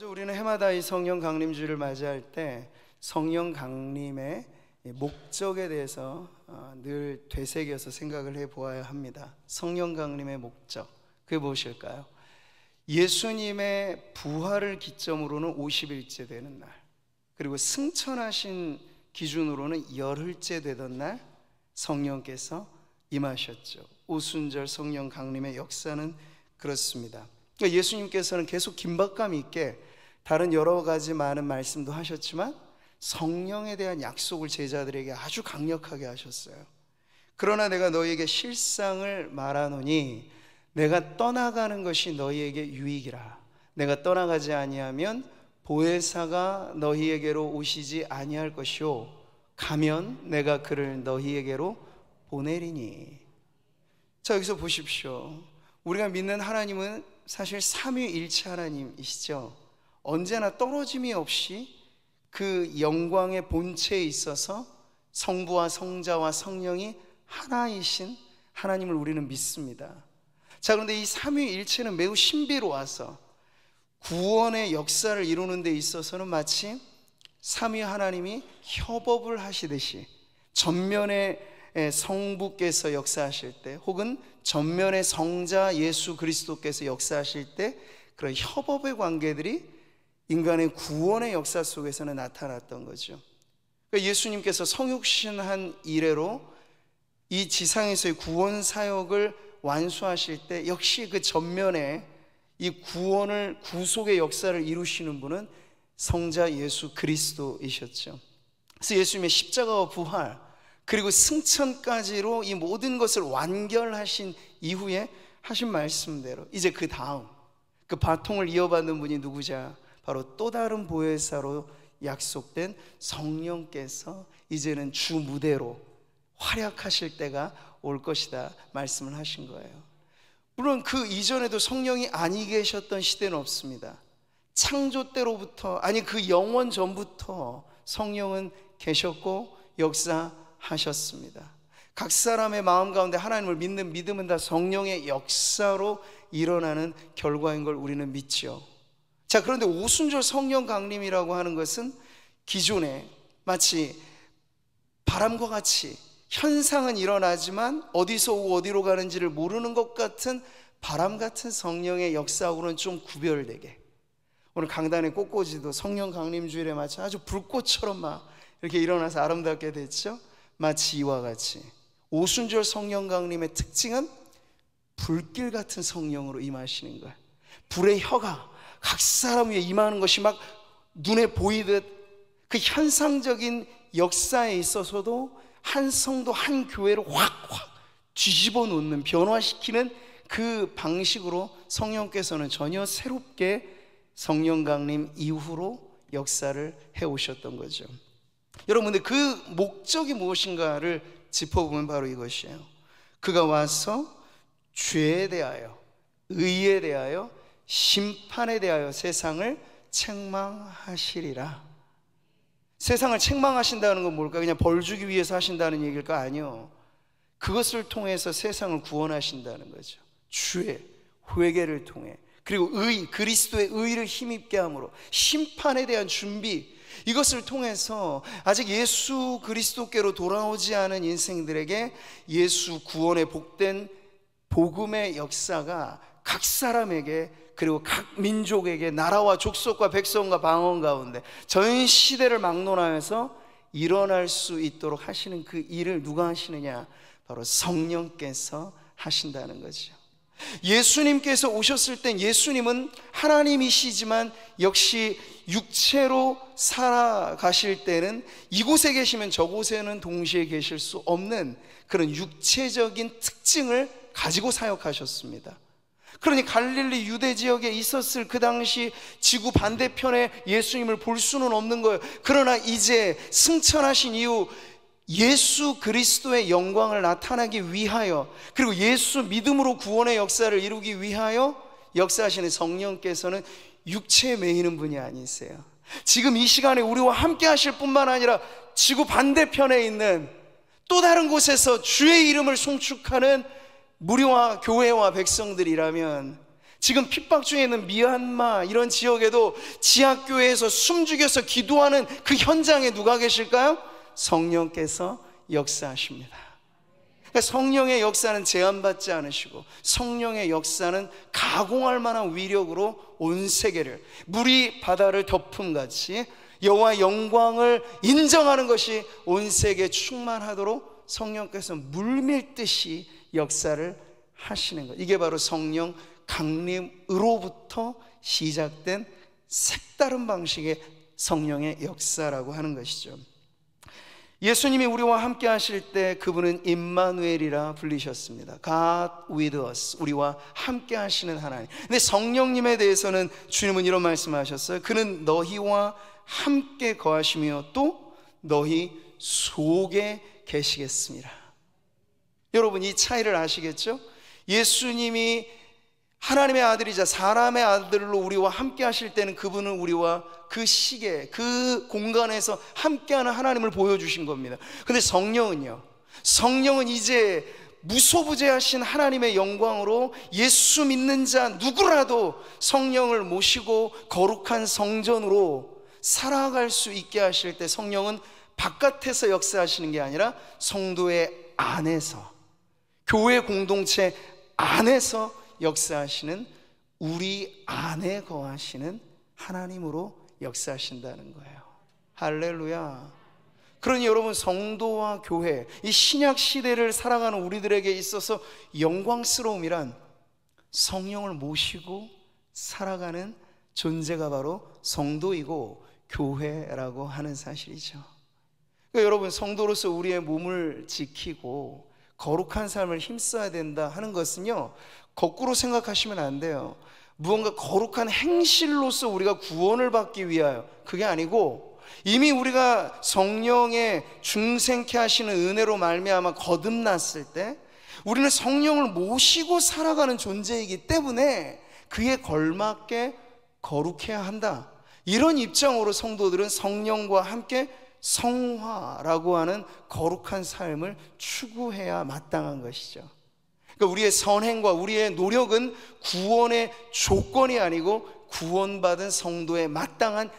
먼저 우리는 해마다 이 성령 강림주를 맞이할 때 성령 강림의 목적에 대해서 늘 되새겨서 생각을 해보아야 합니다. 성령 강림의 목적, 그게 무엇일까요? 예수님의 부활을 기점으로는 50일째 되는 날, 그리고 승천하신 기준으로는 열흘째 되던 날 성령께서 임하셨죠. 오순절 성령 강림의 역사는 그렇습니다. 그러니까 예수님께서는 계속 긴박감 있게 다른 여러 가지 많은 말씀도 하셨지만 성령에 대한 약속을 제자들에게 아주 강력하게 하셨어요. 그러나 내가 너희에게 실상을 말하노니 내가 떠나가는 것이 너희에게 유익이라. 내가 떠나가지 아니하면 보혜사가 너희에게로 오시지 아니할 것이요 가면 내가 그를 너희에게로 보내리니. 자, 여기서 보십시오. 우리가 믿는 하나님은 사실 삼위일체 하나님이시죠. 언제나 떨어짐이 없이 그 영광의 본체에 있어서 성부와 성자와 성령이 하나이신 하나님을 우리는 믿습니다. 자, 그런데 이 삼위일체는 매우 신비로워서 구원의 역사를 이루는 데 있어서는 마치 삼위 하나님이 협업을 하시듯이 전면에 성부께서 역사하실 때, 혹은 전면에 성자 예수 그리스도께서 역사하실 때 그런 협업의 관계들이 인간의 구원의 역사 속에서는 나타났던 거죠. 그러니까 예수님께서 성육신한 이래로 이 지상에서의 구원 사역을 완수하실 때 역시 그 전면에 이 구원을, 구속의 역사를 이루시는 분은 성자 예수 그리스도이셨죠. 그래서 예수님의 십자가와 부활 그리고 승천까지로 이 모든 것을 완결하신 이후에 하신 말씀대로 이제 그 다음 그 바통을 이어받는 분이 누구냐? 바로 또 다른 보혜사로 약속된 성령께서 이제는 주 무대로 활약하실 때가 올 것이다 말씀을 하신 거예요. 물론 그 이전에도 성령이 아니 계셨던 시대는 없습니다. 창조 때로부터, 아니 그 영원 전부터 성령은 계셨고 역사하셨습니다. 각 사람의 마음 가운데 하나님을 믿는 믿음은 다 성령의 역사로 일어나는 결과인 걸 우리는 믿죠. 자, 그런데 오순절 성령 강림이라고 하는 것은 기존에 마치 바람과 같이 현상은 일어나지만 어디서 오고 어디로 가는지를 모르는 것 같은 바람 같은 성령의 역사하고는 좀 구별되게, 오늘 강단의 꽃꽂이도 성령 강림주일에 마치 아주 불꽃처럼 막 이렇게 일어나서 아름답게 됐죠. 마치 이와 같이 오순절 성령 강림의 특징은 불길 같은 성령으로 임하시는 거예요. 불의 혀가 각 사람 위에 임하는 것이 막 눈에 보이듯 그 현상적인 역사에 있어서도 한 성도 한 교회를 확 뒤집어 놓는, 변화시키는 그 방식으로 성령께서는 전혀 새롭게 성령 강림 이후로 역사를 해오셨던 거죠. 여러분, 근데 그 목적이 무엇인가를 짚어보면 바로 이것이에요. 그가 와서 죄에 대하여, 의에 대하여, 심판에 대하여 세상을 책망하시리라. 세상을 책망하신다는 건 뭘까? 그냥 벌 주기 위해서 하신다는 얘기일까? 아니요. 그것을 통해서 세상을 구원하신다는 거죠. 주의 회개를 통해, 그리고 의, 그리스도의 의를 힘입게 함으로 심판에 대한 준비, 이것을 통해서 아직 예수 그리스도께로 돌아오지 않은 인생들에게 예수 구원의 복된 복음의 역사가 각 사람에게, 그리고 각 민족에게, 나라와 족속과 백성과 방언 가운데 전 시대를 막론하여서 일어날 수 있도록 하시는 그 일을 누가 하시느냐? 바로 성령께서 하신다는 거죠. 예수님께서 오셨을 땐 예수님은 하나님이시지만 역시 육체로 살아가실 때는 이곳에 계시면 저곳에는 동시에 계실 수 없는 그런 육체적인 특징을 가지고 사역하셨습니다. 그러니 갈릴리 유대 지역에 있었을 그 당시 지구 반대편에 예수님을 볼 수는 없는 거예요. 그러나 이제 승천하신 이후 예수 그리스도의 영광을 나타나기 위하여, 그리고 예수 믿음으로 구원의 역사를 이루기 위하여 역사하시는 성령께서는 육체에 매이는 분이 아니세요. 지금 이 시간에 우리와 함께 하실 뿐만 아니라 지구 반대편에 있는 또 다른 곳에서 주의 이름을 송축하는 무리와 교회와 백성들이라면 지금 핍박 중에 있는 미얀마 이런 지역에도 지하교회에서 숨죽여서 기도하는 그 현장에 누가 계실까요? 성령께서 역사하십니다. 그러니까 성령의 역사는 제한받지 않으시고 성령의 역사는 가공할 만한 위력으로 온 세계를 물이 바다를 덮음같이 여호와의 영광을 인정하는 것이 온 세계에 충만하도록 성령께서 물밀듯이 역사를 하시는 것, 이게 바로 성령 강림으로부터 시작된 색다른 방식의 성령의 역사라고 하는 것이죠. 예수님이 우리와 함께 하실 때 그분은 임마누엘이라 불리셨습니다. God with us, 우리와 함께 하시는 하나님. 근데 성령님에 대해서는 주님은 이런 말씀하셨어요. 그는 너희와 함께 거하시며 또 너희 속에 계시겠습니다. 여러분, 이 차이를 아시겠죠? 예수님이 하나님의 아들이자 사람의 아들로 우리와 함께 하실 때는 그분은 우리와 그 시계, 그 공간에서 함께하는 하나님을 보여주신 겁니다. 근데 성령은요, 성령은 이제 무소부재하신 하나님의 영광으로 예수 믿는 자 누구라도 성령을 모시고 거룩한 성전으로 살아갈 수 있게 하실 때 성령은 바깥에서 역사하시는 게 아니라 성도의 안에서, 교회 공동체 안에서 역사하시는, 우리 안에 거하시는 하나님으로 역사하신다는 거예요. 할렐루야. 그러니 여러분, 성도와 교회, 이 신약 시대를 살아가는 우리들에게 있어서 영광스러움이란 성령을 모시고 살아가는 존재가 바로 성도이고 교회라고 하는 사실이죠. 그러니까 여러분, 성도로서 우리의 몸을 지키고 거룩한 삶을 힘써야 된다 하는 것은요, 거꾸로 생각하시면 안 돼요. 무언가 거룩한 행실로서 우리가 구원을 받기 위하여, 그게 아니고 이미 우리가 성령의 중생케 하시는 은혜로 말미암아 거듭났을 때 우리는 성령을 모시고 살아가는 존재이기 때문에 그에 걸맞게 거룩해야 한다, 이런 입장으로 성도들은 성령과 함께 성화라고 하는 거룩한 삶을 추구해야 마땅한 것이죠. 그러니까 우리의 선행과 우리의 노력은 구원의 조건이 아니고 구원받은 성도의 마땅한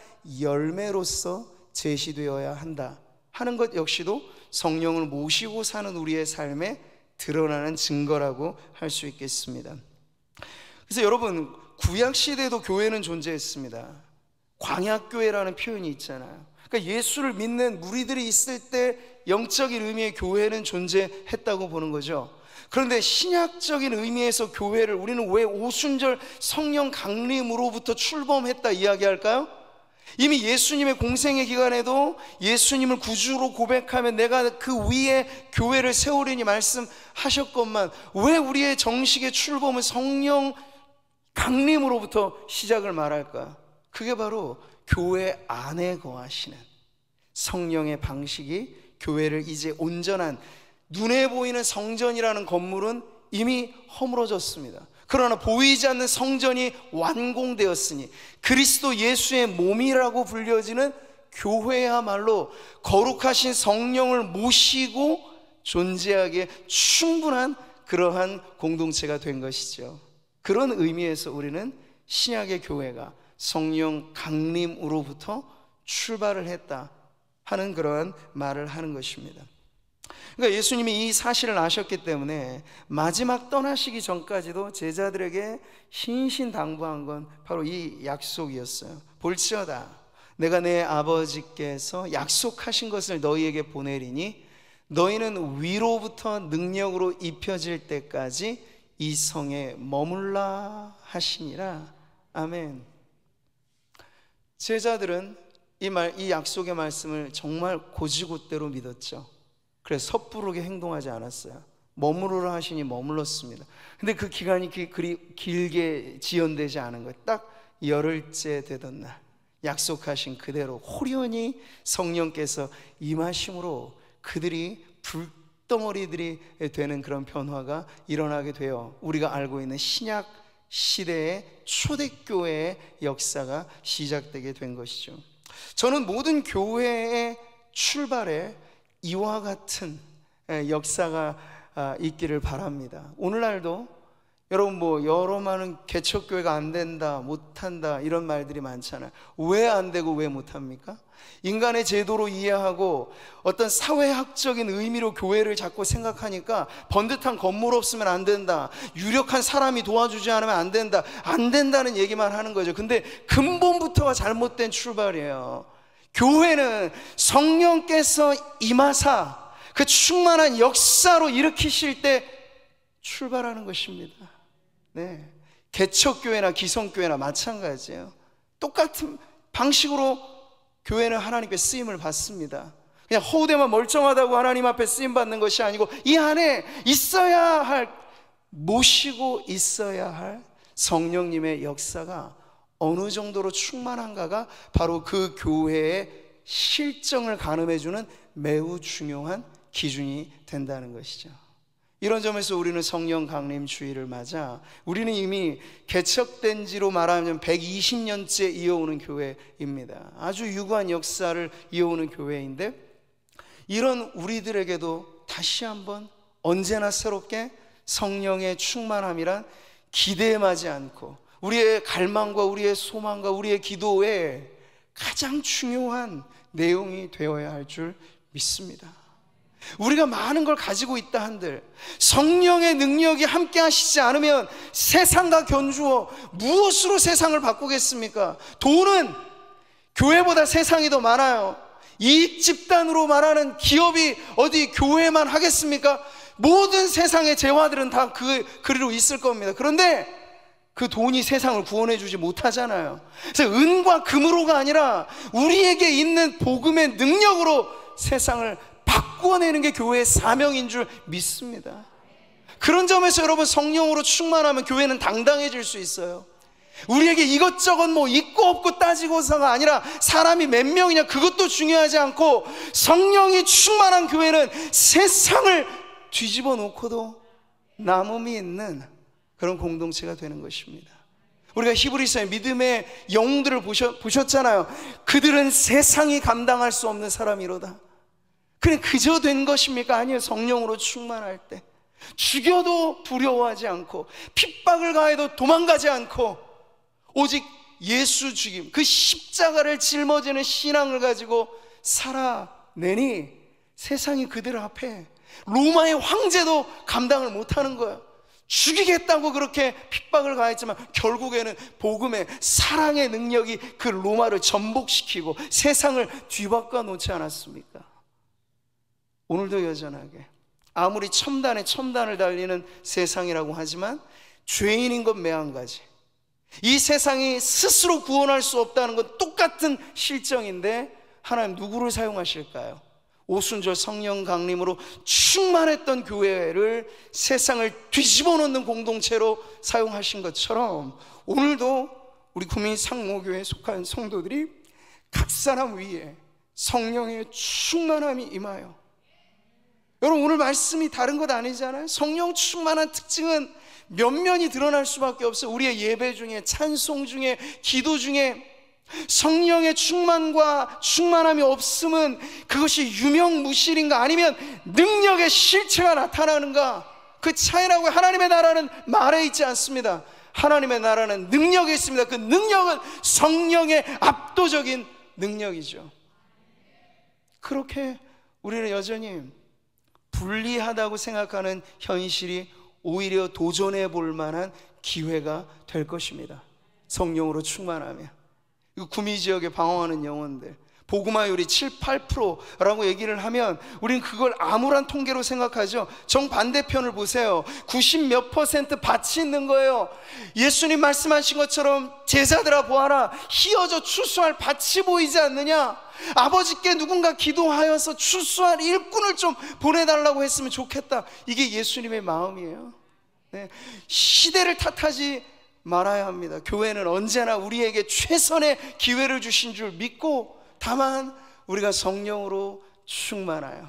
열매로서 제시되어야 한다 하는 것 역시도 성령을 모시고 사는 우리의 삶에 드러나는 증거라고 할 수 있겠습니다. 그래서 여러분, 구약시대에도 교회는 존재했습니다. 광야교회라는 표현이 있잖아요. 그러니까 예수를 믿는 무리들이 있을 때 영적인 의미의 교회는 존재했다고 보는 거죠. 그런데 신약적인 의미에서 교회를 우리는 왜 오순절 성령 강림으로부터 출범했다 이야기할까요? 이미 예수님의 공생의 기간에도 예수님을 구주로 고백하면 내가 그 위에 교회를 세우리니 말씀하셨건만, 왜 우리의 정식의 출범은 성령 강림으로부터 시작을 말할까? 그게 바로 교회 안에 거하시는 성령의 방식이 교회를 이제 온전한, 눈에 보이는 성전이라는 건물은 이미 허물어졌습니다. 그러나 보이지 않는 성전이 완공되었으니 그리스도 예수의 몸이라고 불려지는 교회야말로 거룩하신 성령을 모시고 존재하기에 충분한 그러한 공동체가 된 것이죠. 그런 의미에서 우리는 신약의 교회가 성령 강림으로부터 출발을 했다 하는 그러한 말을 하는 것입니다. 그러니까 예수님이 이 사실을 아셨기 때문에 마지막 떠나시기 전까지도 제자들에게 신신당부한 건 바로 이 약속이었어요. 볼지어다 내가 내 아버지께서 약속하신 것을 너희에게 보내리니 너희는 위로부터 능력으로 입혀질 때까지 이 성에 머물라 하시니라. 아멘. 제자들은 이 약속의 말씀을 정말 곧이곧대로 믿었죠. 그래서 섣부르게 행동하지 않았어요. 머무르라 하시니 머물렀습니다. 근데 그 기간이 그리 길게 지연되지 않은 거예요. 딱 열흘째 되던 날 약속하신 그대로 호련히 성령께서 임하심으로 그들이 불덩어리들이 되는 그런 변화가 일어나게 되어 우리가 알고 있는 신약 시대의 초대교회의 역사가 시작되게 된 것이죠. 저는 모든 교회의 출발에 이와 같은 역사가 있기를 바랍니다. 오늘날도 여러분 여러 많은 개척교회가 안 된다, 못한다 이런 말들이 많잖아요. 왜 안 되고 왜 못합니까? 인간의 제도로 이해하고 어떤 사회학적인 의미로 교회를 자꾸 생각하니까 번듯한 건물 없으면 안 된다, 유력한 사람이 도와주지 않으면 안 된다, 안 된다는 얘기만 하는 거죠. 근데 근본부터가 잘못된 출발이에요. 교회는 성령께서 임하사 그 충만한 역사로 일으키실 때 출발하는 것입니다. 네, 개척교회나 기성교회나 마찬가지예요. 똑같은 방식으로 교회는 하나님께 쓰임을 받습니다. 그냥 허우대만 멀쩡하다고 하나님 앞에 쓰임 받는 것이 아니고 이 안에 있어야 할, 모시고 있어야 할 성령님의 역사가 어느 정도로 충만한가가 바로 그 교회의 실정을 가늠해주는 매우 중요한 기준이 된다는 것이죠. 이런 점에서 우리는 성령 강림 주일을 맞아 우리는 이미 개척된 지로 말하면 120년째 이어오는 교회입니다. 아주 유구한 역사를 이어오는 교회인데, 이런 우리들에게도 다시 한번 언제나 새롭게 성령의 충만함이란 기대에 마지 않고 우리의 갈망과 우리의 소망과 우리의 기도에 가장 중요한 내용이 되어야 할 줄 믿습니다. 우리가 많은 걸 가지고 있다 한들 성령의 능력이 함께 하시지 않으면 세상과 견주어 무엇으로 세상을 바꾸겠습니까? 돈은 교회보다 세상이 더 많아요. 이익 집단으로 말하는 기업이 어디 교회만 하겠습니까? 모든 세상의 재화들은 다 그리로 있을 겁니다. 그런데 그 돈이 세상을 구원해 주지 못하잖아요. 그래서 은과 금으로가 아니라 우리에게 있는 복음의 능력으로 세상을 바꾸어내는 게 교회의 사명인 줄 믿습니다. 그런 점에서 여러분, 성령으로 충만하면 교회는 당당해질 수 있어요. 우리에게 이것저것 있고 없고 따지고서가 아니라 사람이 몇 명이냐 그것도 중요하지 않고 성령이 충만한 교회는 세상을 뒤집어 놓고도 남음이 있는 그런 공동체가 되는 것입니다. 우리가 히브리서의 믿음의 영웅들을 보셨잖아요. 그들은 세상이 감당할 수 없는 사람이로다. 그냥 그저 된 것입니까? 아니요. 성령으로 충만할 때 죽여도 두려워하지 않고 핍박을 가해도 도망가지 않고 오직 예수 죽임, 그 십자가를 짊어지는 신앙을 가지고 살아내니 세상이 그들 앞에 로마의 황제도 감당을 못하는 거예요. 죽이겠다고 그렇게 핍박을 가했지만 결국에는 복음의 사랑의 능력이 그 로마를 전복시키고 세상을 뒤바꿔 놓지 않았습니까? 오늘도 여전하게 아무리 첨단에 첨단을 달리는 세상이라고 하지만 죄인인 것 매한 가지, 이 세상이 스스로 구원할 수 없다는 건 똑같은 실정인데 하나님 누구를 사용하실까요? 오순절 성령 강림으로 충만했던 교회를 세상을 뒤집어 놓는 공동체로 사용하신 것처럼 오늘도 우리 구민 상모교회에 속한 성도들이 각 사람 위에 성령의 충만함이 임하여, 여러분 오늘 말씀이 다른 것 아니잖아요. 성령 충만한 특징은 면면이 드러날 수밖에 없어요. 우리의 예배 중에, 찬송 중에, 기도 중에 성령의 충만과 충만함이 없음은 그것이 유명무실인가 아니면 능력의 실체가 나타나는가, 그 차이라고. 하나님의 나라는 말에 있지 않습니다. 하나님의 나라는 능력에 있습니다. 그 능력은 성령의 압도적인 능력이죠. 그렇게 우리는 여전히 불리하다고 생각하는 현실이 오히려 도전해 볼 만한 기회가 될 것입니다. 성령으로 충만하면. 구미 지역에 방황하는 영혼들 복음화율이 7, 8%라고 얘기를 하면 우리는 그걸 암울한 통계로 생각하죠. 정반대편을 보세요. 90몇 % 밭이 있는 거예요. 예수님 말씀하신 것처럼 제자들아 보아라, 희어져 추수할 밭이 보이지 않느냐. 아버지께 누군가 기도하여서 추수할 일꾼을 좀 보내달라고 했으면 좋겠다. 이게 예수님의 마음이에요. 네. 시대를 탓하지 말아야 합니다. 교회는 언제나 우리에게 최선의 기회를 주신 줄 믿고, 다만 우리가 성령으로 충만하여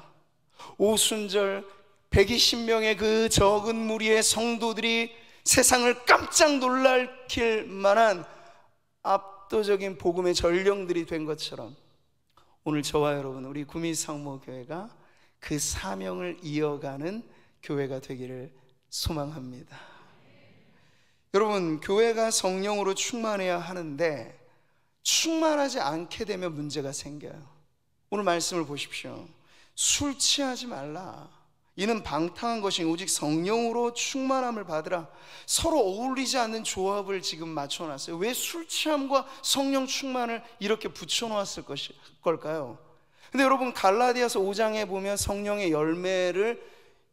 오순절 120명의 그 적은 무리의 성도들이 세상을 깜짝 놀랄 만한 압도적인 복음의 전령들이 된 것처럼 오늘 저와 여러분, 우리 구미상모교회가 그 사명을 이어가는 교회가 되기를 소망합니다. 여러분, 교회가 성령으로 충만해야 하는데 충만하지 않게 되면 문제가 생겨요. 오늘 말씀을 보십시오. 술 취하지 말라. 이는 방탕한 것이 오직 성령으로 충만함을 받으라. 서로 어울리지 않는 조합을 지금 맞춰놨어요. 왜 술 취함과 성령 충만을 이렇게 붙여놓았을 걸까요? 근데 여러분, 갈라디아서 5장에 보면 성령의 열매를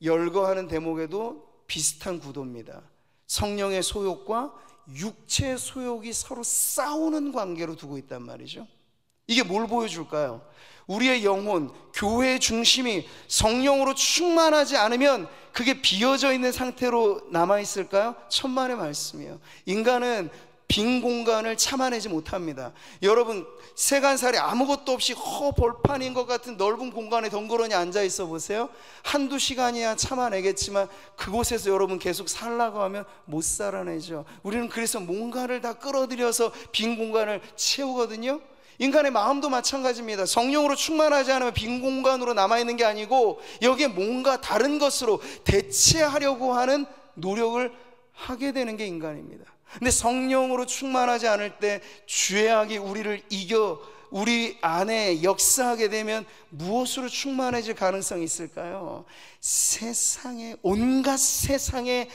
열거하는 대목에도 비슷한 구도입니다. 성령의 소욕과 육체의 소욕이 서로 싸우는 관계로 두고 있단 말이죠. 이게 뭘 보여줄까요? 우리의 영혼, 교회의 중심이 성령으로 충만하지 않으면 그게 비어져 있는 상태로 남아있을까요? 천만의 말씀이에요. 인간은 빈 공간을 참아내지 못합니다. 여러분, 세간살이 아무것도 없이 벌판인 것 같은 넓은 공간에 덩그러니 앉아있어 보세요. 한두 시간이야 참아내겠지만 그곳에서 여러분 계속 살라고 하면 못 살아내죠. 우리는 그래서 뭔가를 다 끌어들여서 빈 공간을 채우거든요. 인간의 마음도 마찬가지입니다. 성령으로 충만하지 않으면 빈 공간으로 남아있는 게 아니고 여기에 뭔가 다른 것으로 대체하려고 하는 노력을 하게 되는 게 인간입니다. 근데 성령으로 충만하지 않을 때 죄악이 우리를 이겨 우리 안에 역사하게 되면 무엇으로 충만해질 가능성이 있을까요? 세상의, 온갖 세상의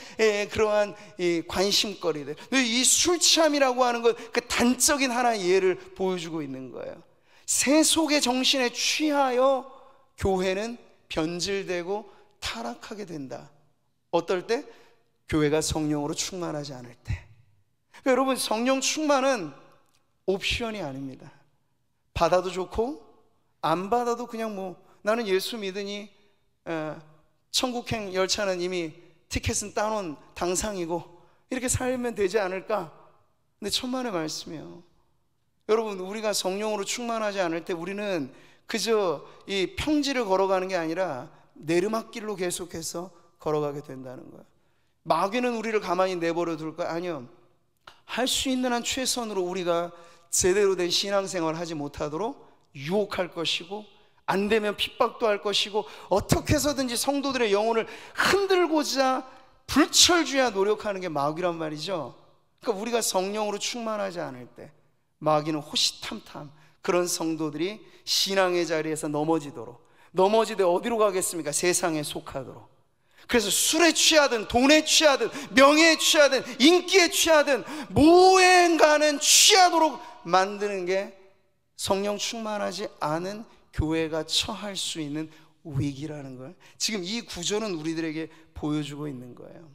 그러한 이 관심거리들, 이 술 취함이라고 하는 것, 그 단적인 하나의 예를 보여주고 있는 거예요. 세속의 정신에 취하여 교회는 변질되고 타락하게 된다. 어떨 때? 교회가 성령으로 충만하지 않을 때. 그러니까 여러분, 성령 충만은 옵션이 아닙니다. 받아도 좋고 안 받아도 그냥 나는 예수 믿으니 천국행 열차는 이미 티켓은 따놓은 당상이고 이렇게 살면 되지 않을까? 근데 천만의 말씀이에요. 여러분, 우리가 성령으로 충만하지 않을 때 우리는 그저 이 평지를 걸어가는 게 아니라 내리막길로 계속해서 걸어가게 된다는 거예요. 마귀는 우리를 가만히 내버려 둘까? 아니요. 할 수 있는 한 최선으로 우리가 제대로 된 신앙생활을 하지 못하도록 유혹할 것이고, 안 되면 핍박도 할 것이고, 어떻게 해서든지 성도들의 영혼을 흔들고자 불철주야 노력하는 게 마귀란 말이죠. 그러니까 우리가 성령으로 충만하지 않을 때 마귀는 호시탐탐 그런 성도들이 신앙의 자리에서 넘어지되 어디로 가겠습니까? 세상에 속하도록. 그래서 술에 취하든 돈에 취하든 명예에 취하든 인기에 취하든 무엇인가는 취하도록 만드는 게 성령 충만하지 않은 교회가 처할 수 있는 위기라는 걸 지금 이 구절은 우리들에게 보여주고 있는 거예요.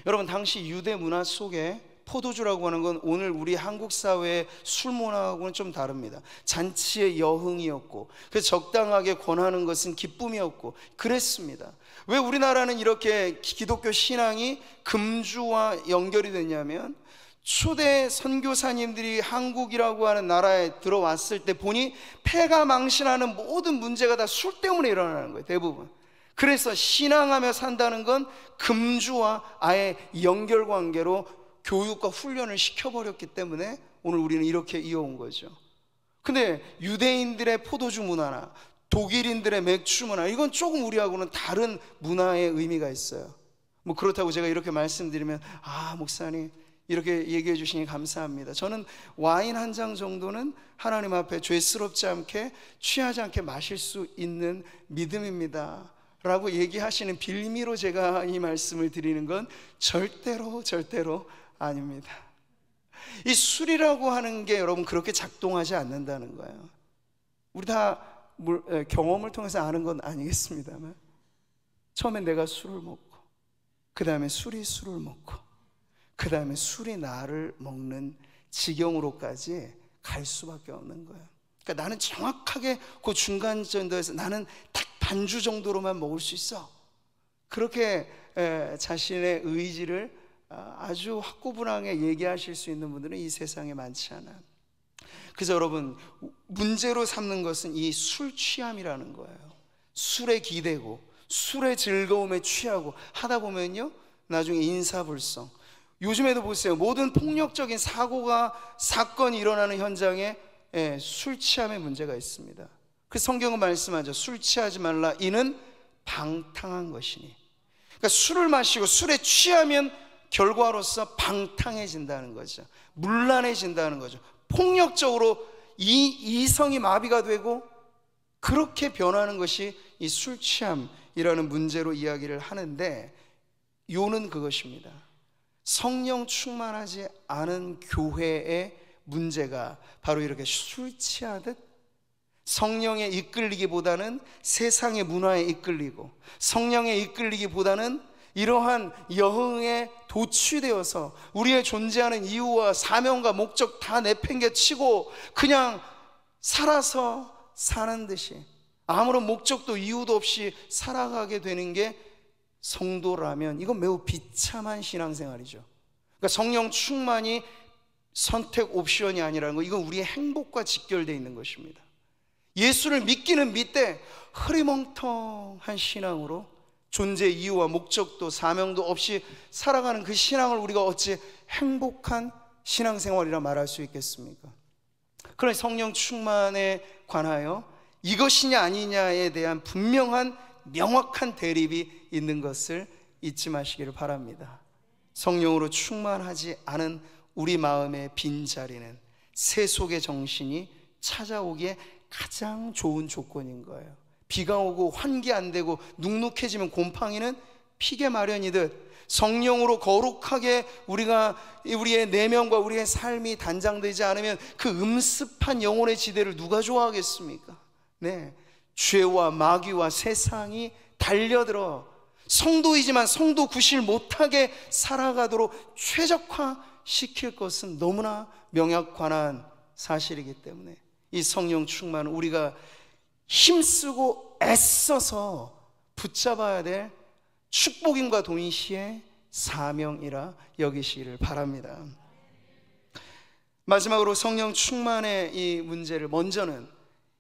여러분, 당시 유대 문화 속에 포도주라고 하는 건 오늘 우리 한국 사회의 술 문화하고는 좀 다릅니다. 잔치의 여흥이었고, 그래서 적당하게 권하는 것은 기쁨이었고 그랬습니다. 왜 우리나라는 이렇게 기독교 신앙이 금주와 연결이 됐냐면, 초대 선교사님들이 한국이라고 하는 나라에 들어왔을 때 보니 폐가 망신하는 모든 문제가 다 술 때문에 일어나는 거예요, 대부분. 그래서 신앙하며 산다는 건 금주와 아예 연결관계로 교육과 훈련을 시켜버렸기 때문에 오늘 우리는 이렇게 이어온 거죠. 근데 유대인들의 포도주 문화나 독일인들의 맥주 문화, 이건 조금 우리하고는 다른 문화의 의미가 있어요. 그렇다고 제가 이렇게 말씀드리면 목사님 이렇게 얘기해 주시니 감사합니다. 저는 와인 한 잔 정도는 하나님 앞에 죄스럽지 않게 취하지 않게 마실 수 있는 믿음입니다 라고 얘기하시는 빌미로 제가 이 말씀을 드리는 건 절대로 아닙니다. 이 술이라고 하는 게 여러분 그렇게 작동하지 않는다는 거예요. 우리 다 경험을 통해서 아는 건 아니겠습니다만, 처음엔 내가 술을 먹고, 그 다음에 술이 술을 먹고, 그 다음에 술이 나를 먹는 지경으로까지 갈 수밖에 없는 거예요. 그러니까 나는 정확하게 그 중간 정도에서 나는 딱 반주 정도로만 먹을 수 있어, 그렇게 자신의 의지를 아주 확고분하게 얘기하실 수 있는 분들은 이 세상에 많지 않아요. 그래서 여러분, 문제로 삼는 것은 이 술 취함이라는 거예요. 술에 기대고 술의 즐거움에 취하고 하다 보면요, 나중에 인사불성. 요즘에도 보세요, 모든 폭력적인 사건이 일어나는 현장에 술 취함의 문제가 있습니다. 그래서 성경은 말씀하죠. 술 취하지 말라, 이는 방탕한 것이니. 그러니까 술을 마시고 술에 취하면 결과로서 방탕해진다는 거죠. 문란해진다는 거죠. 폭력적으로 이성이 마비가 되고 그렇게 변하는 것이 이 술 취함이라는 문제로 이야기를 하는데, 요는 그것입니다. 성령 충만하지 않은 교회의 문제가 바로 이렇게 술 취하듯 성령에 이끌리기보다는 세상의 문화에 이끌리고, 성령에 이끌리기보다는 이러한 여흥에 도취되어서 우리의 존재하는 이유와 사명과 목적 다 내팽개치고 그냥 살아서 사는 듯이 아무런 목적도 이유도 없이 살아가게 되는 게 성도라면 이건 매우 비참한 신앙생활이죠. 그러니까 성령 충만이 선택 옵션이 아니라는 거, 이건 우리의 행복과 직결되어 있는 것입니다. 예수를 믿기는 믿되 흐리멍텅한 신앙으로 존재 이유와 목적도 사명도 없이 살아가는 그 신앙을 우리가 어찌 행복한 신앙생활이라 말할 수 있겠습니까? 그러니 성령 충만에 관하여 이것이냐 아니냐에 대한 분명한 명확한 대립이 있는 것을 잊지 마시기를 바랍니다. 성령으로 충만하지 않은 우리 마음의 빈자리는 세속의 정신이 찾아오기에 가장 좋은 조건인 거예요. 비가 오고 환기 안 되고 눅눅해지면 곰팡이는 피게 마련이듯 성령으로 거룩하게 우리의 내면과 우리의 삶이 단장되지 않으면 그 음습한 영혼의 지대를 누가 좋아하겠습니까? 네, 죄와 마귀와 세상이 달려들어 성도이지만 성도 구실 못하게 살아가도록 최적화시킬 것은 너무나 명확한 사실이기 때문에 이 성령 충만은 우리가 힘쓰고 애써서 붙잡아야 될 축복임과 동시에 사명이라 여기시기를 바랍니다. 마지막으로 성령 충만의 이 문제를, 먼저는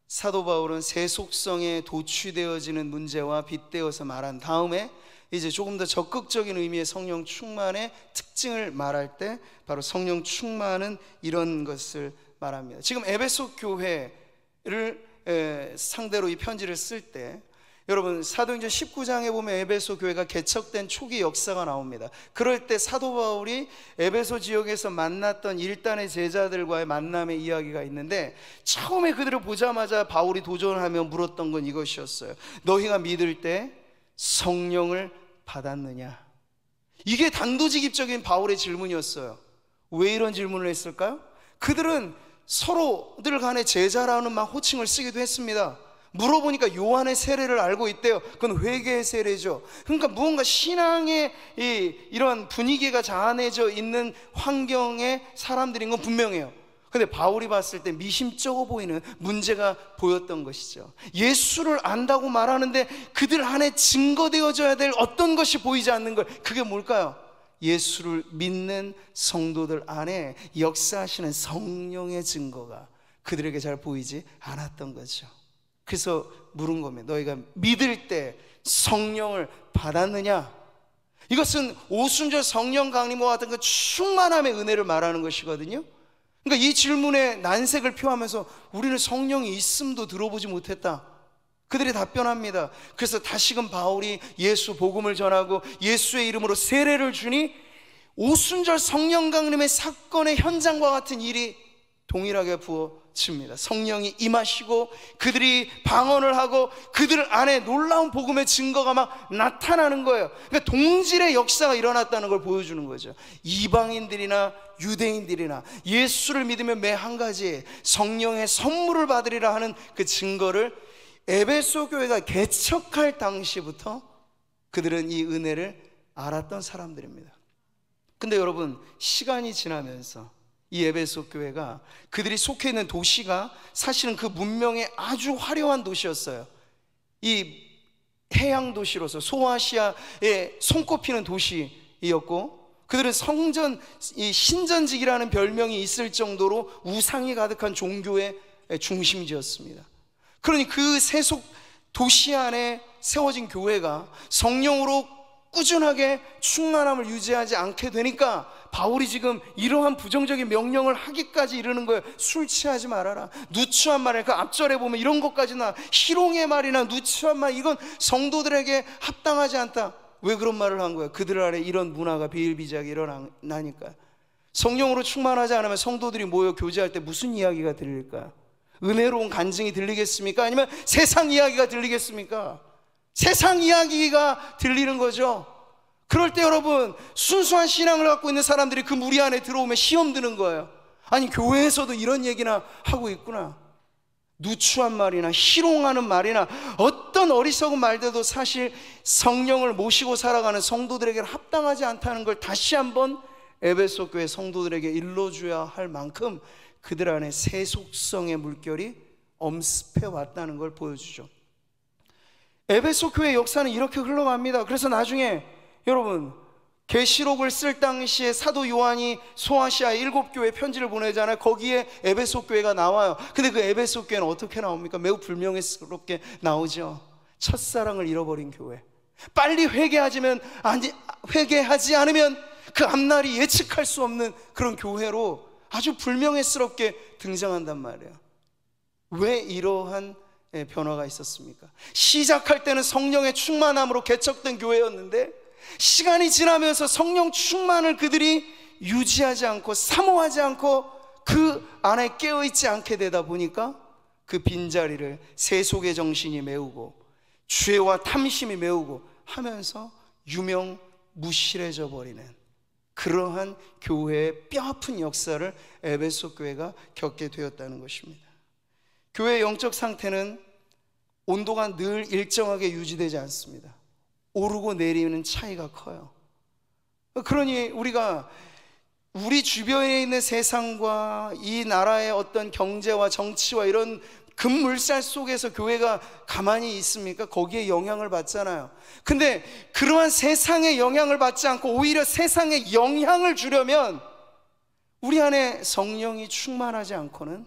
사도 바울은 세속성에 도취되어지는 문제와 빗대어서 말한 다음에 이제 조금 더 적극적인 의미의 성령 충만의 특징을 말할 때 바로 성령 충만은 이런 것을 말합니다. 지금 에베소 교회를 상대로 이 편지를 쓸 때 여러분 사도행전 19장에 보면 에베소 교회가 개척된 초기 역사가 나옵니다. 그럴 때 사도 바울이 에베소 지역에서 만났던 일단의 제자들과의 만남의 이야기가 있는데, 처음에 그들을 보자마자 바울이 도전하며 물었던 건 이것이었어요. 너희가 믿을 때 성령을 받았느냐? 이게 단도직입적인 바울의 질문이었어요. 왜 이런 질문을 했을까요? 그들은 서로들 간에 제자라는 막 호칭을 쓰기도 했습니다. 물어보니까 요한의 세례를 알고 있대요. 그건 회개의 세례죠. 그러니까 무언가 신앙의 이런 분위기가 자아내져 있는 환경의 사람들인 건 분명해요. 근데 바울이 봤을 때 미심쩍어 보이는 문제가 보였던 것이죠. 예수를 안다고 말하는데 그들 안에 증거되어져야 될 어떤 것이 보이지 않는 걸, 그게 뭘까요? 예수를 믿는 성도들 안에 역사하시는 성령의 증거가 그들에게 잘 보이지 않았던 거죠. 그래서 물은 겁니다. 너희가 믿을 때 성령을 받았느냐? 이것은 오순절 성령 강림과 같은 그 충만함의 은혜를 말하는 것이거든요. 그러니까 이 질문에 난색을 표하면서 우리는 성령이 있음도 들어보지 못했다. 그들이 답변합니다. 그래서 다시금 바울이 예수 복음을 전하고 예수의 이름으로 세례를 주니 오순절 성령 강림의 사건의 현장과 같은 일이 동일하게 부어집니다. 성령이 임하시고 그들이 방언을 하고 그들 안에 놀라운 복음의 증거가 막 나타나는 거예요. 그러니까 동질의 역사가 일어났다는 걸 보여주는 거죠. 이방인들이나 유대인들이나 예수를 믿으면 매 한 가지 성령의 선물을 받으리라 하는 그 증거를 에베소 교회가 개척할 당시부터 그들은 이 은혜를 알았던 사람들입니다. 근데 여러분, 시간이 지나면서 이 에베소 교회가, 그들이 속해 있는 도시가 사실은 그 문명의 아주 화려한 도시였어요. 이 해양 도시로서 소아시아에 손꼽히는 도시였고, 그들은 성전, 이 신전직이라는 별명이 있을 정도로 우상이 가득한 종교의 중심지였습니다. 그러니 그 세속 도시 안에 세워진 교회가 성령으로 꾸준하게 충만함을 유지하지 않게 되니까 바울이 지금 이러한 부정적인 명령을 하기까지 이르는 거예요. 술 취하지 말아라, 누추한 말이야. 그 앞절에 보면 이런 것까지나 희롱의 말이나 누추한 말, 이건 성도들에게 합당하지 않다. 왜 그런 말을 한 거야? 그들 안에 이런 문화가 비일비재하게 일어나니까. 성령으로 충만하지 않으면 성도들이 모여 교제할 때 무슨 이야기가 들릴까요? 은혜로운 간증이 들리겠습니까? 아니면 세상 이야기가 들리겠습니까? 세상 이야기가 들리는 거죠. 그럴 때 여러분, 순수한 신앙을 갖고 있는 사람들이 그 무리 안에 들어오면 시험 드는 거예요. 아니, 교회에서도 이런 얘기나 하고 있구나. 누추한 말이나 희롱하는 말이나 어떤 어리석은 말들도 사실 성령을 모시고 살아가는 성도들에게는 합당하지 않다는 걸 다시 한번 에베소 교회 성도들에게 일러줘야 할 만큼 그들 안에 세속성의 물결이 엄습해 왔다는 걸 보여주죠. 에베소 교회 역사는 이렇게 흘러갑니다. 그래서 나중에 여러분, 계시록을 쓸 당시에 사도 요한이 소아시아 7교회 편지를 보내잖아요. 거기에 에베소 교회가 나와요. 근데 그 에베소 교회는 어떻게 나옵니까? 매우 불명예스럽게 나오죠. 첫사랑을 잃어버린 교회, 빨리 회개하지 않으면 그 앞날이 예측할 수 없는 그런 교회로 아주 불명예스럽게 등장한단 말이에요. 왜 이러한 변화가 있었습니까? 시작할 때는 성령의 충만함으로 개척된 교회였는데 시간이 지나면서 성령 충만을 그들이 유지하지 않고 사모하지 않고 그 안에 깨어있지 않게 되다 보니까 그 빈자리를 세속의 정신이 메우고 죄와 탐심이 메우고 하면서 유명무실해져 버리는 그러한 교회의 뼈아픈 역사를 에베소 교회가 겪게 되었다는 것입니다. 교회의 영적 상태는 온도가 늘 일정하게 유지되지 않습니다. 오르고 내리는 차이가 커요. 그러니 우리가 우리 주변에 있는 세상과 이 나라의 어떤 경제와 정치와 이런 급물살 속에서 교회가 가만히 있습니까? 거기에 영향을 받잖아요. 근데 그러한 세상의 영향을 받지 않고 오히려 세상에 영향을 주려면 우리 안에 성령이 충만하지 않고는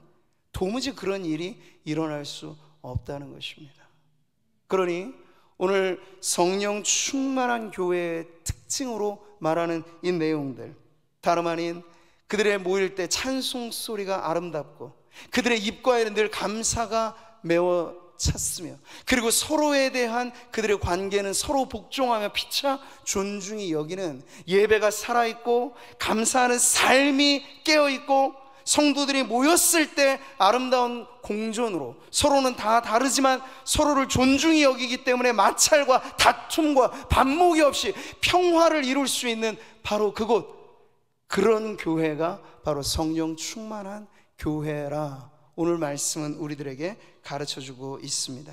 도무지 그런 일이 일어날 수 없다는 것입니다. 그러니 오늘 성령 충만한 교회의 특징으로 말하는 이 내용들, 다름 아닌 그들의 모일 때 찬송 소리가 아름답고 그들의 입가에는 늘 감사가 메워 찼으며 그리고 서로에 대한 그들의 관계는 서로 복종하며 피차 존중히 여기는 예배가 살아있고 감사하는 삶이 깨어있고 성도들이 모였을 때 아름다운 공존으로 서로는 다 다르지만 서로를 존중히 여기기 때문에 마찰과 다툼과 반목이 없이 평화를 이룰 수 있는 바로 그곳, 그런 교회가 바로 성령 충만한 교회라 오늘 말씀은 우리들에게 가르쳐주고 있습니다.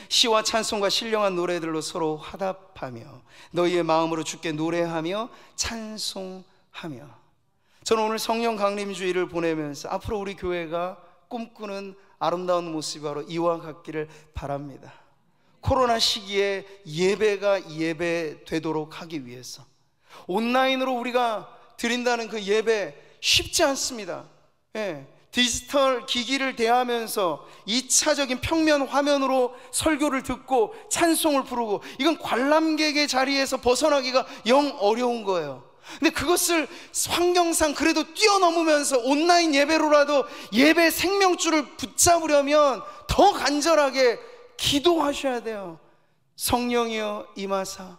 시와 찬송과 신령한 노래들로 서로 화답하며 너희의 마음으로 주께 노래하며 찬송하며. 저는 오늘 성령 강림주의를 보내면서 앞으로 우리 교회가 꿈꾸는 아름다운 모습이 바로 이와 같기를 바랍니다. 코로나 시기에 예배가 예배되도록 하기 위해서 온라인으로 우리가 드린다는 그 예배 쉽지 않습니다. 디지털 기기를 대하면서 2차적인 평면 화면으로 설교를 듣고 찬송을 부르고 이건 관람객의 자리에서 벗어나기가 영 어려운 거예요. 근데 그것을 환경상 그래도 뛰어넘으면서 온라인 예배로라도 예배 생명줄을 붙잡으려면 더 간절하게 기도하셔야 돼요. 성령이여 임하사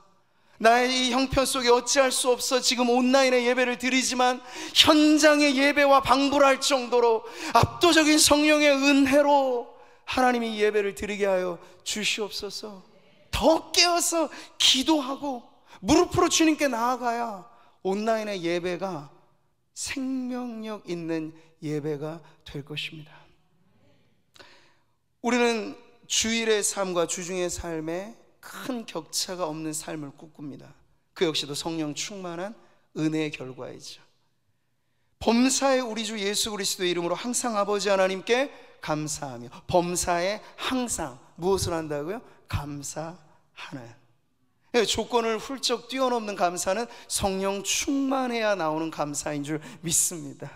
나의 이 형편 속에 어찌할 수 없어 지금 온라인의 예배를 드리지만 현장의 예배와 방불할 정도로 압도적인 성령의 은혜로 하나님이 예배를 드리게 하여 주시옵소서. 더 깨어서 기도하고 무릎으로 주님께 나아가야 온라인의 예배가 생명력 있는 예배가 될 것입니다. 우리는 주일의 삶과 주중의 삶에 큰 격차가 없는 삶을 꿈꿉니다. 그 역시도 성령 충만한 은혜의 결과이죠. 범사에 우리 주 예수 그리스도의 이름으로 항상 아버지 하나님께 감사하며, 범사에 항상 무엇을 한다고요? 감사하는. 조건을 훌쩍 뛰어넘는 감사는 성령 충만해야 나오는 감사인 줄 믿습니다.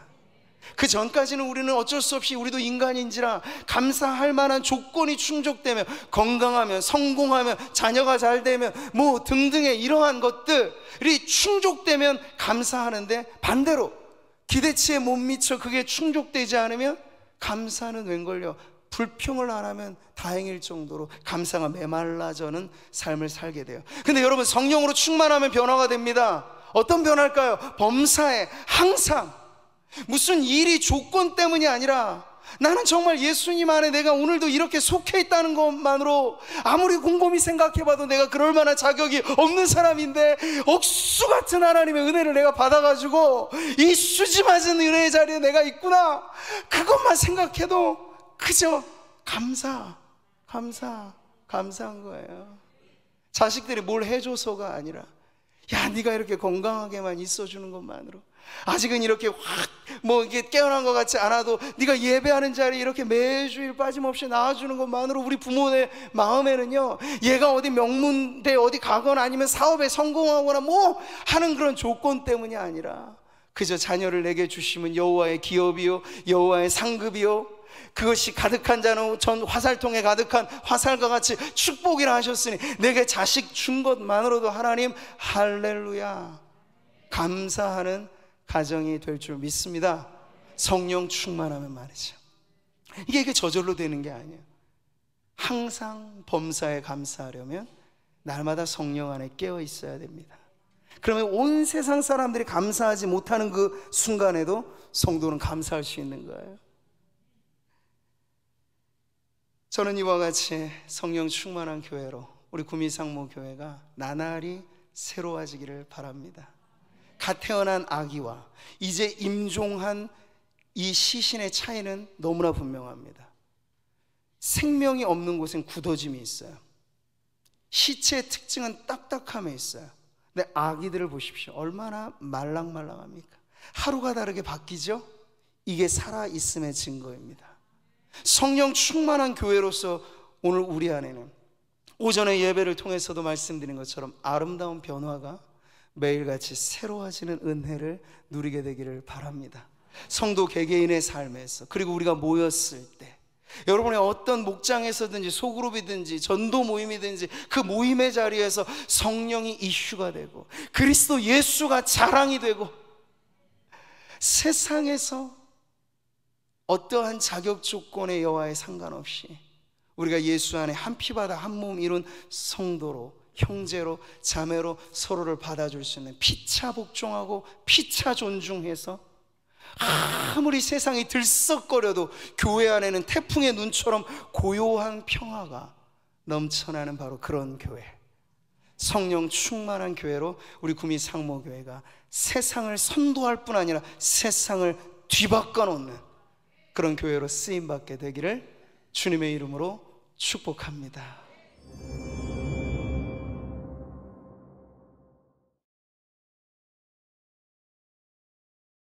그 전까지는 우리는 어쩔 수 없이 우리도 인간인지라 감사할 만한 조건이 충족되면, 건강하면, 성공하면, 자녀가 잘 되면 뭐 등등의 이러한 것들이 충족되면 감사하는데, 반대로 기대치에 못 미쳐 그게 충족되지 않으면 감사는 웬걸요? 불평을 안 하면 다행일 정도로 감사가 메말라져는 삶을 살게 돼요. 근데 여러분, 성령으로 충만하면 변화가 됩니다. 어떤 변화일까요? 범사에 항상 무슨 일이 조건 때문이 아니라 나는 정말 예수님 안에 내가 오늘도 이렇게 속해 있다는 것만으로 아무리 곰곰이 생각해봐도 내가 그럴 만한 자격이 없는 사람인데 억수 같은 하나님의 은혜를 내가 받아가지고 이 수지 맞은 은혜의 자리에 내가 있구나, 그것만 생각해도 그저 감사한 거예요. 자식들이 뭘 해줘서가 아니라, 야, 네가 이렇게 건강하게만 있어주는 것만으로, 아직은 이렇게 이게 깨어난 것 같지 않아도 네가 예배하는 자리에 이렇게 매주일 빠짐없이 나와주는 것만으로 우리 부모의 마음에는요, 얘가 어디 명문대 어디 가거나 아니면 사업에 성공하거나 뭐 하는 그런 조건 때문이 아니라 그저 자녀를 내게 주시면 여호와의 기업이요 여호와의 상급이요 그것이 가득한 자는 전 화살통에 가득한 화살과 같이 축복이라 하셨으니 내게 자식 준 것만으로도 하나님 할렐루야 감사하는 가정이 될 줄 믿습니다. 성령 충만하면 말이죠. 이게 저절로 되는 게 아니에요. 항상 범사에 감사하려면 날마다 성령 안에 깨어 있어야 됩니다. 그러면 온 세상 사람들이 감사하지 못하는 그 순간에도 성도는 감사할 수 있는 거예요. 저는 이와 같이 성령 충만한 교회로 우리 구미상무교회가 나날이 새로워지기를 바랍니다. 갓 태어난 아기와 이제 임종한 이 시신의 차이는 너무나 분명합니다. 생명이 없는 곳엔 굳어짐이 있어요. 시체의 특징은 딱딱함에 있어요. 근데 아기들을 보십시오. 얼마나 말랑말랑합니까? 하루가 다르게 바뀌죠? 이게 살아있음의 증거입니다. 성령 충만한 교회로서 오늘 우리 안에는 오전에 예배를 통해서도 말씀드린 것처럼 아름다운 변화가 매일같이 새로워지는 은혜를 누리게 되기를 바랍니다. 성도 개개인의 삶에서, 그리고 우리가 모였을 때 여러분의 어떤 목장에서든지 소그룹이든지 전도 모임이든지 그 모임의 자리에서 성령이 이슈가 되고 그리스도 예수가 자랑이 되고 세상에서 어떠한 자격 조건의 여하에 상관없이 우리가 예수 안에 한 피바다 한 몸 이룬 성도로, 형제로, 자매로 서로를 받아줄 수 있는, 피차 복종하고 피차 존중해서 아무리 세상이 들썩거려도 교회 안에는 태풍의 눈처럼 고요한 평화가 넘쳐나는 바로 그런 교회, 성령 충만한 교회로 우리 구미상모교회가 세상을 선도할 뿐 아니라 세상을 뒤바꿔 놓는 그런 교회로 쓰임받게 되기를 주님의 이름으로 축복합니다.